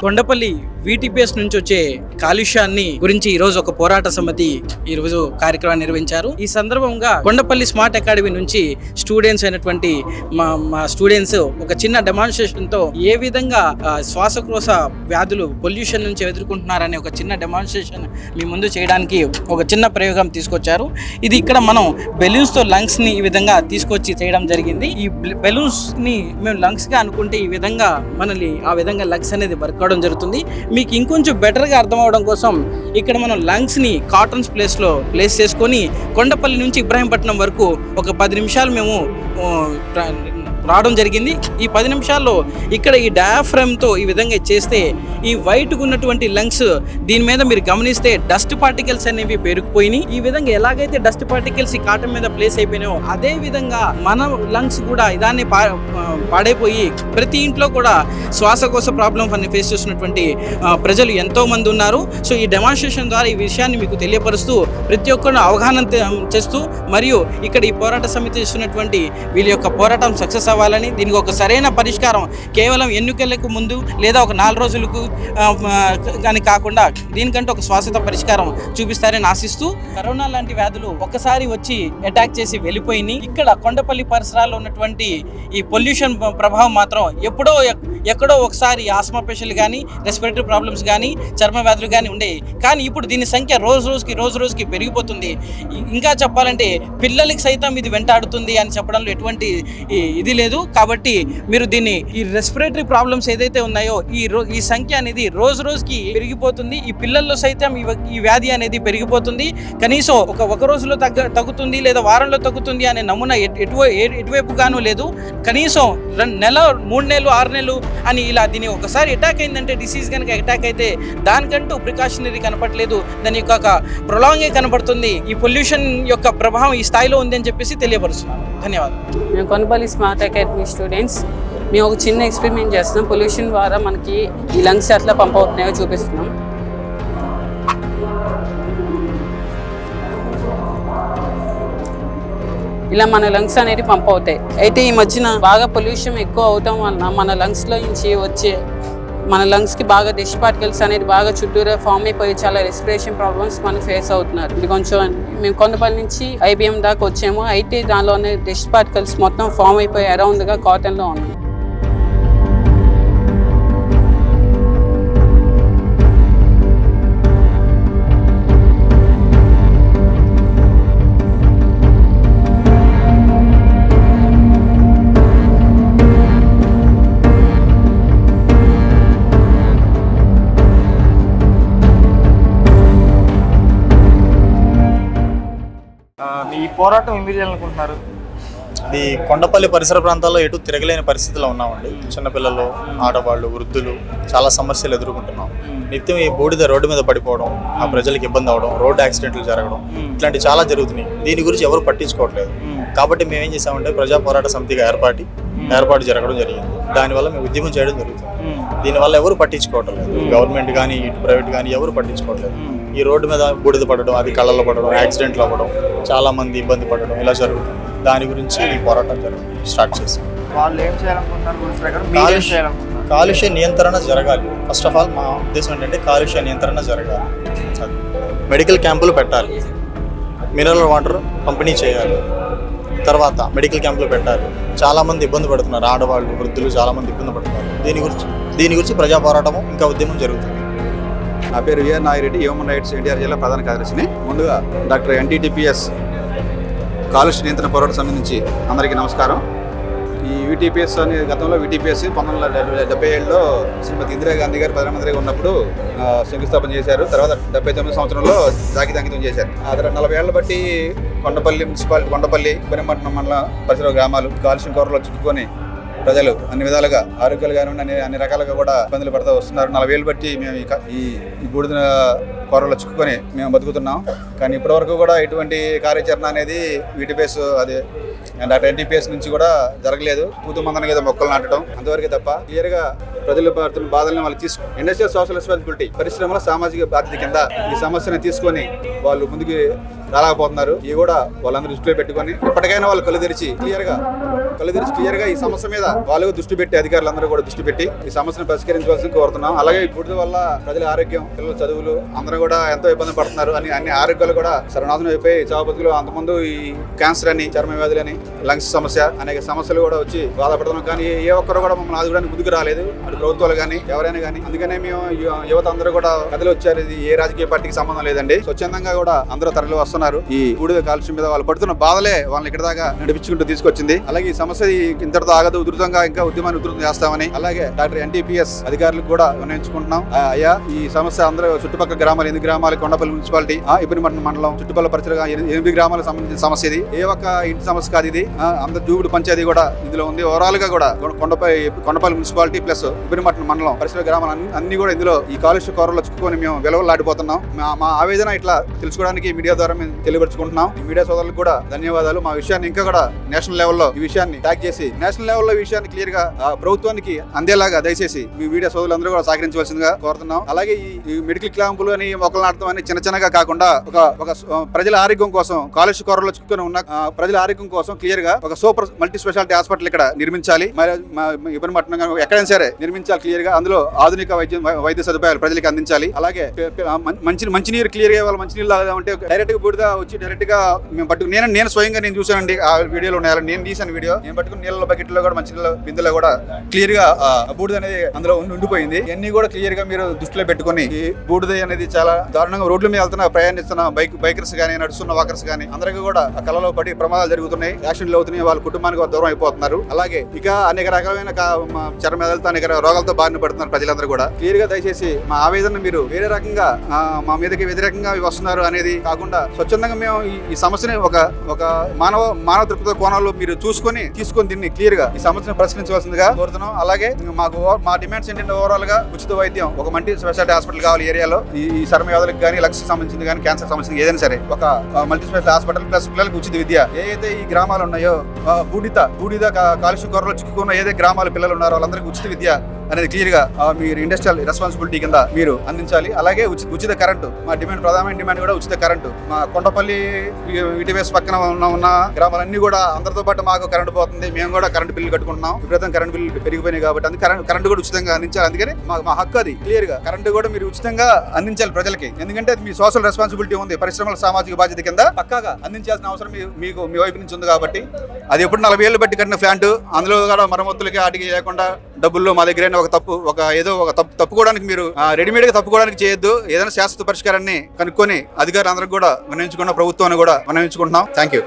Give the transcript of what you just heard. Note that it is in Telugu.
కొండపల్లి VTPS నుంచి వచ్చే కాలుష్యాన్ని గురించి ఈ రోజు ఒక పోరాట సమితి ఈ రోజు కార్యక్రమాన్ని నిర్వహించారు. ఈ సందర్భంగా కొండపల్లి స్మార్ట్ అకాడమీ నుంచి స్టూడెంట్స్ అయినటువంటి మా స్టూడెంట్స్ ఒక చిన్న డెమాన్స్ట్రేషన్ తో ఏ విధంగా శ్వాసకోశ వ్యాధులు పొల్యూషన్ నుంచి ఎదుర్కొంటున్నారనే ఒక చిన్న డెమాన్స్ట్రేషన్ మీ ముందు చేయడానికి ఒక చిన్న ప్రయోగం తీసుకొచ్చారు. ఇది ఇక్కడ మనం బెలూన్స్ తో లంగ్స్ ని ఈ విధంగా తీసుకొచ్చి చేయడం జరిగింది. ఈ బెలూన్స్ ని మేము లంగ్స్ గా అనుకుంటే ఈ విధంగా మనల్ని ఆ విధంగా లంగ్స్ అనేది వర్క్ అవడం జరుగుతుంది. మీకు ఇంకొంచెం బెటర్గా అర్థం అవడం కోసం ఇక్కడ మనం లంగ్స్ని కాటన్స్ ప్లేస్లో ప్లేస్ చేసుకొని కొండపల్లి నుంచి ఇబ్రాహీంపట్నం వరకు ఒక 10 నిమిషాలు మేము రావడం జరిగింది. ఈ 10 నిమిషాల్లో ఇక్కడ ఈ డయాఫ్రమ్తో ఈ విధంగా చేస్తే ఈ వైట్గా ఉన్నటువంటి లంగ్స్ దీని మీద మీరు గమనిస్తే డస్ట్ పార్టికల్స్ అనేవి పెరిగిపోయినాయి. ఈ విధంగా ఎలాగైతే డస్ట్ పార్టికల్స్ ఈ కాటన్ మీద ప్లేస్ అయిపోయినాయో అదే విధంగా మన లంగ్స్ కూడా ఇదాన్ని పాడైపోయి ప్రతి ఇంట్లో కూడా శ్వాసకోశ ప్రాబ్లమ్ అని ఫేస్ చేస్తున్నటువంటి ప్రజలు ఎంతో మంది ఉన్నారు. సో ఈ డెమాన్స్ట్రేషన్ ద్వారా ఈ విషయాన్ని మీకు తెలియపరుస్తూ ప్రతి ఒక్కరు అవగాహన చేస్తూ మరియు ఇక్కడ ఈ పోరాట సమితి చేస్తున్నటువంటి వీళ్ళ యొక్క పోరాటం సక్సెస్ అవ్వాలని, దీనికి ఒక సరైన పరిష్కారం కేవలం ఎన్నికలకు ముందు లేదా ఒక 4 రోజులకు కానీ కాకుండా దీనికంటే ఒక శాశ్వత పరిష్కారం చూపిస్తారని ఆశిస్తూ, కరోనా లాంటి వ్యాధులు ఒక్కసారి వచ్చి అటాక్ చేసి వెళ్ళిపోయినాయి. ఇక్కడ కొండపల్లి పరిసరాల్లో ఉన్నటువంటి ఈ పొల్యూషన్ ప్రభావం మాత్రం ఎక్కడో ఒకసారి ఆస్మా పేషెంట్లు కానీ రెస్పిరేటరీ ప్రాబ్లమ్స్ కానీ చర్మ వ్యాధులు కానీ ఉండేవి. కానీ ఇప్పుడు దీని సంఖ్య రోజు రోజుకి పెరిగిపోతుంది. ఇంకా చెప్పాలంటే పిల్లలకి సైతం ఇది వెంటాడుతుంది అని చెప్పడంలో ఎటువంటి ఇది లేదు. కాబట్టి మీరు దీన్ని ఈ రెస్పిరేటరీ ప్రాబ్లమ్స్ ఏదైతే ఉన్నాయో ఈ సంఖ్య అనేది రోజుకి పెరిగిపోతుంది. ఈ పిల్లల్లో సైతం ఈ వ్యాధి అనేది పెరిగిపోతుంది. కనీసం ఒక రోజులో తగ్గుతుంది లేదా వారంలో తగ్గుతుంది అనే నమూనా ఎటువైపుగానూ లేదు. కనీసం 2 నెలలు 3 నెలలు 6 నెలలు అని ఇలా దీని ఒకసారి అటాక్ అయిందంటే డిసీజ్ కనుక అటాక్ అయితే దానికంటూ ప్రికాషనరీ కనపడలేదు, దాని యొక్క ప్రొలాంగే కనపడుతుంది. ఈ పొల్యూషన్ యొక్క ప్రభావం ఈ స్థాయిలో ఉంది అని చెప్పేసి తెలియపరుస్తున్నాను. ధన్యవాదాలు. మేము కొండపల్లి స్మార్ట్ అకాడమీ స్టూడెంట్స్ మేము ఒక చిన్న ఎక్స్పెరిమెంట్ చేస్తున్నాం. పొల్యూషన్ ద్వారా మనకి ఈ లంగ్స్ ఎట్లా పంప్ అవుతున్నాయో చూపిస్తున్నాం. ఇలా మన లంగ్స్ అనేది పంప్ అవుతాయి. అయితే ఈ మధ్యన బాగా పొల్యూషన్ ఎక్కువ అవటం వలన మన లంగ్స్లో నుంచి వచ్చే మన లంగ్స్కి బాగా డస్ట్ పార్టికల్స్ అనేది బాగా చుట్టూరా ఫామ్ అయిపోయి చాలా రెస్పిరేషన్ ప్రాబ్లమ్స్ మనం ఫేస్ అవుతున్నారు. ఇది కొంచెం మేము కొండపల్లి నుంచి IBM దాకా వచ్చాము. అయితే దానిలోనే డస్ట్ పార్టికల్స్ మొత్తం ఫామ్ అయిపోయి అరౌండ్గా కాటన్లో ఉన్నాయి. ఈ పోరాటం ఏం చేయాలనుకుంటున్నారు? ఇది కొండపల్లి పరిసర ప్రాంతాల్లో ఎటు తిరగలేని పరిస్థితిలో ఉన్నామండి. చిన్నపిల్లలు, ఆడవాళ్ళు, వృద్ధులు చాలా సమస్యలు ఎదుర్కొంటున్నాం. నిత్యం ఈ బూడిద రోడ్డు మీద పడిపోవడం, ఆ ప్రజలకు ఇబ్బంది అవడం, రోడ్డు యాక్సిడెంట్లు జరగడం ఇట్లాంటివి చాలా జరుగుతున్నాయి. దీని గురించి ఎవరు పట్టించుకోవట్లేదు. కాబట్టి మేము ఏం చేసామంటే ప్రజా పోరాట సమితిగా ఏర్పాటు జరగడం జరిగింది. దానివల్ల మేము ఉద్యమం చేయడం జరుగుతుంది. దీనివల్ల ఎవరు పట్టించుకోవట్లేదు. గవర్నమెంట్ కానీ ఇటు ప్రైవేట్ కానీ ఎవరు పట్టించుకోవట్లేదు. ఈ రోడ్డు మీద బూడిద పడడం, అది కళ్ళల్లో పడడం, యాక్సిడెంట్లు అవ్వడం, చాలా మంది ఇబ్బంది పడడం ఇలా జరుగుతుంది. దాని గురించి ఈ పోరాటం స్టార్ట్ చేశాం. వాళ్ళు ఏం చేయాలనుకుంటున్నారు రూల్స్ ప్రకారం? మీరు ఏం చేయాలనుకుంటున్నారు? కాలుష్య నియంత్రణ జరగాలి. ఫస్ట్ ఆఫ్ ఆల్ మా ఉద్దేశం ఏంటంటే కాలుష్య నియంత్రణ జరగాలి. అది మెడికల్ క్యాంపులు పెట్టాలి, మినరల్ వాటర్ పంపిణీ చేయాలి, తర్వాత మెడికల్ క్యాంపులు పెట్టాలి. చాలామంది ఇబ్బంది పడుతున్నారు, ఆడవాళ్ళు, వృద్ధులు చాలామంది ఇబ్బంది పడుతున్నారు. దీని గురించి ప్రజా పోరాటము ఇంకా ఉద్యమం జరుగుతుంది. నా పేరు V R Nagireddy, human rights NTR జిల్లా ప్రధాన కార్యదర్శిని. ముందుగా డాక్టర్ ఎన్టీటీపీఎస్ కాలుష్య నియంత్రణ పోరాట సమితి నుంచి అందరికీ నమస్కారం. ఈ వీటీపీఎస్ అనే గతంలో వీటీపీఎస్ 1977లో శ్రీమతి ఇందిరాగాంధీ గారు ప్రధానమంత్రిగా ఉన్నప్పుడు శంకుస్థాపన చేశారు. తర్వాత 79 సంవత్సరంలో జాతికి అంకితం చేశారు. ఆ తర్వాత 40 ఏళ్ల బట్టి కొండపల్లి మున్సిపాలిటీ, కొండపల్లి, ఉపరిపట్నం మండల పరిసర గ్రామాలు కాలుష్యం కోరలో చిక్కుకొని ప్రజలు అన్ని విధాలుగా ఆరోగ్యాలు కానివ్వండి అన్ని రకాలుగా కూడా ఇబ్బందులు పడుతూ వస్తున్నారు. 40 ఏళ్ళు బట్టి మేము ఈ బూడిద కోరలో చిక్కుకొని మేము బతుకుతున్నాం. కానీ ఇప్పటివరకు కూడా ఎటువంటి కార్యాచరణ అనేది వీటీపీఎస్ అదే డాక్టర్ ఎన్టీపీఎస్ నుంచి కూడా జరగలేదు. పూతు మందన మీద మొక్కలు నాటడం అంతవరకే తప్ప క్లియర్గా ప్రజలు పడుతున్న బాధలను వాళ్ళు తీసుకుని ఇండస్ట్రియల్ సోషల్ రెస్పాన్సిబిలిటీ, పరిశ్రమల సామాజిక బాధ్యత కింద ఈ సమస్యను తీసుకొని వాళ్ళు ముందుకు రాలేకపోతున్నారు. ఇవి కూడా వాళ్ళందరూ దృష్టిలో పెట్టుకొని ఇప్పటికైనా వాళ్ళు కళ్ళు తెరిచి క్లియర్గా ఈ సమస్య మీద వాళ్ళు దృష్టి పెట్టి, అధికారులందరూ కూడా దృష్టి పెట్టి ఈ సమస్యను పరిష్కరించవలసింది కోరుతున్నాం. అలాగే ఈ బూడిద వల్ల ప్రజల ఆరోగ్యం, పిల్లల చదువులు అందరూ కూడా ఎంతో ఇబ్బంది పడుతున్నారు. అన్ని ఆరోగ్యాలు కూడా సర్వనాశనం అయిపోయి చావు బతుకులు. అంతకుముందు ఈ క్యాన్సర్ అని, చర్మ వ్యాధులని, లంగ్స్ సమస్య, అనేక సమస్యలు కూడా వచ్చి బాధపడుతున్నాం. కానీ ఏ ఒక్కరు కూడా మమ్మల్ని ఆదుకోవడానికి ముందుకు రాలేదు, అటు ప్రభుత్వాలు కానీ ఎవరైనా కానీ. అందుకనే మేము యువత అందరూ కూడా కథలు వచ్చారు. ఇది ఏ రాజకీయ పార్టీకి సంబంధం లేదండి. స్వచ్ఛందంగా కూడా అందరూ తరలి వస్తున్నారు. ఈ బూడిద కాలుష్యం మీద వాళ్ళు పడుతున్న బాధలే వాళ్ళని ఇక్కడ దాకా నడిపించుకుంటూ తీసుకొచ్చింది. అలాగే ఈ సమస్య ఇంతటితో ఆగదు, ఉధృతంగా ఇంకా ఉద్యమాన్ని ఉధృతం చేస్తామని అలాగే డాక్టర్ ఎన్టీపీఎస్ అధికారులకు కూడా విన్నవించుకుంటున్నాం. అయ్యా, ఈ సమస్య అందరూ చుట్టుపక్కల గ్రామాలు 8 గ్రామాలు, కొండపల్లి మున్సిపాలిటీ, ఇబ్రహీంపట్నం మండలం చుట్టుపక్కల పరిసర 8 గ్రామాలకు సంబంధించిన సమస్య ఇది. ఏ ఒక్క ఇంటి సమస్య కాదు ఇది. అందరు జూగుడు పంచాయతీ కూడా ఇందులో ఉంది. ఓవరాల్ గా కూడా కొండపల్లి మున్సిపాలిటీ ప్లస్ ఇబ్రహీంపట్నం మండలం పరిసర గ్రామాలు అన్ని కూడా ఇందులో ఈ కాలుష్య కోరలో చిక్కుకొని మేము వెలవలాడిపోతున్నాం. మా ఆవేదన ఇట్లా తెలుసుకోవడానికి మీడియా ద్వారా మేము తెలియపరుచుకుంటున్నాం. ఈ మీడియా సోదరులకు కూడా ధన్యవాదాలు. మా విషయాన్ని ఇంకా కూడా నేషనల్ లెవెల్లో ఈ విషయాన్ని ట్యాగ్ చేసి నేషనల్ లెవెల్లో ఈ విషయాన్ని క్లియర్ గా ప్రభుత్వానికి అందేలాగా దయచేసి మీ మీడియా సోదరులందరూ కూడా సహకరించవలసిందిగా కోరుతున్నాం. అలాగే ఈ మెడికల్ క్యాంపులు అని, మొక్కలు నాటడం అని చిన్నగా కాకుండా ఒక ప్రజల ఆరోగ్యం కోసం, కాలుష్య కోరలో చిక్కుకొని ఉన్న ప్రజల ఆరోగ్యం కోసం క్లియర్ గా ఒక సూపర్ మల్టీ స్పెషాలిటీ హాస్పిటల్ ఇక్కడ నిర్మించాలి. ఇబ్రహీంపట్నం ఎక్కడైనా సరే నిర్మించాలి క్లియర్ గా. అందులో ఆధునిక వైద్య సదుపాయాలు ప్రజలకు అందించాలి. అలాగే మంచినీరు క్లియర్ గా వాళ్ళ మంచినీళ్ళు తాగుదామంటే డైరెక్ట్ గా బూడిద వచ్చి డైరెక్ట్ గా మేము పట్టుకు నేను స్వయంగా నేను చూసానండి. ఆ వీడియోలో ఉన్నాయి, నేను తీసాను వీడియో. నేను పట్టుకుని నీళ్ళ బకెట్ లో కూడా, మంచినీళ్ళ బిందెలో కూడా క్లియర్ గా బూడిద అనేది అందులో ఉండిపోయింది. ఇవన్నీ కూడా క్లియర్ గా మీరు దృష్టిలో పెట్టుకుని ఈ బూడిద అనేది చాలా దారుణంగా రోడ్ల మీద వెళ్తున్న, ప్రయాణిస్తున్న బైకర్స్ కానీ, నడుస్తున్న వాకర్స్ కానీ అందరికీ కూడా ఆ కళలో పడి ప్రమాదాలు జరుగుతున్నాయి, యాక్సిడెంట్లు అవుతున్నాయి, వాళ్ళ కుటుంబానికి దూరం అయిపోతున్నారు. అలాగే ఇక అనేక రకమైన చర్మ వ్యాధులతో అనేక రోగాలతో బారిన పడుతున్నారు ప్రజలందరూ కూడా. క్లియర్ గా దయచేసి మా ఆవేదన మీరు వేరే రకంగా మా మీదకి వ్యతిరేకంగా వస్తున్నారు అనేది కాకుండా స్వచ్ఛందంగా మేము ఈ సమస్యని ఒక మానవ దృక్పథ కోణంలో మీరు తీసుకొని దీన్ని క్లియర్ గా ఈ సమస్యను పరిష్కరించవలసిందిగా కోరుతున్నాం. అలాగే మా డిమాండ్స్ ఏంటంటే ఓవరాల్ గా ఉచిత వైద్యం, ఒక మల్టీ స్పెషాలిటీ హాస్పిటల్ కావాలి ఏరియాలో. ఈ చర్మ వ్యాధులకు కానీ, లంగ్స్ సంబంధించింది కానీ, క్యాన్సర్ సంబంధించింది ఏదైనా సరే ఒక మల్టీ స్పెషాలిటీ హాస్పిటల్ ప్లస్ పిల్లలకు ఉచిత విద్య. ఏదైతే ఈ గ్రామాలు ఉన్నాయో బూడిద కాలుష్య కోరలో చిక్కుకున్న ఏదైతే గ్రామాల పిల్లలు ఉన్నారో వాళ్ళందరికీ ఉచిత విద్య అనేది క్లియర్ గా మీరు ఇండస్ట్రియల్ రెస్పాన్సిబిలిటీ కింద మీరు అందించాలి. అలాగే ఉచిత కరెంటు, మా ప్రధానమైన డిమాండ్ కూడా ఉచిత కరెంటు. మా కొండపల్లి వీటీపీఎస్ పక్కన ఉన్న గ్రామాలన్నీ కూడా అందరితో పాటు మాకు కరెంటు పోతుంది. మేము కూడా కరెంటు బిల్లు కట్టుకుంటున్నాం. విపరీతం కరెంటు బిల్లు పెరిగిపోయినాయి కాబట్టి కరెంటు కూడా ఉచితంగా అందించాలి. అందుకని మా హక్కు అది. క్లియర్ గా కరెంటు కూడా మీరు ఉచితంగా అందించాలి ప్రజలకి. ఎందుకంటే అది మీ సోషల్ రెస్పాన్సిబిలిటీ ఉంది. పరిశ్రమల సామాజిక బాధ్యత కింద పక్కాగా అందించాల్సిన అవసరం మీకు మీ వైపు నుంచి ఉంది కాబట్టి. అది ఎప్పుడు 40 ఏళ్ళు బట్టి కట్టిన ప్లాంట్, అందులో కూడా మరమ్మతులకి వాటికి లేకుండా డబ్బుల్లో మా దగ్గర తప్పుకోవడానికి మీరు రెడీమేడ్ గా తప్పుకోవడానికి చేయొద్దు. ఏదైనా శాశ్వత పరిష్కారాన్ని కనుక్కొని అధికారులందరికీ కూడా విన్నవించుకున్న ప్రభుత్వాన్ని కూడా విన్నవించుకుంటున్నాం. Thank you.